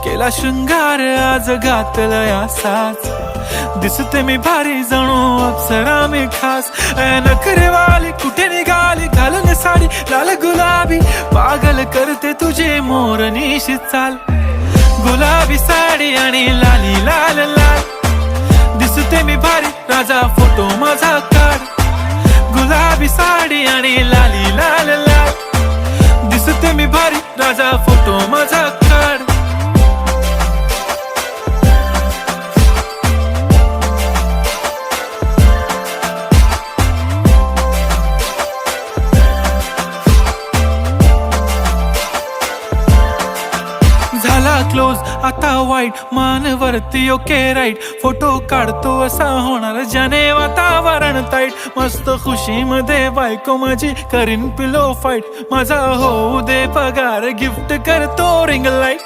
केला शृंगार आज घातला असाच, दिसते मी भारी जणू अप्सरा मी खास. नखरेवाली कुठे निघाली घालून साडी लाल गुलाबी, पागल करते तुझे मोरनीशी चाल. गुलाबी साडी आणि लाली लाल लाल, दिसते मी भारी राजा फोटो माझा काढ. गुलाबी साडी आणि लाली लाल लाल, दिसते मी भारी राजा फोटो माझा काढ. झाला क्लोज आता वाईट, मान वरती ओके राईट. फोटो काढतो असा होणार ज्याने वातावरण ताईट. मस्त खुशी मध्ये बायको माझी करीन पिलो फाईट. माझा होऊ दे पगार गिफ्ट करतो रिंग लाईट.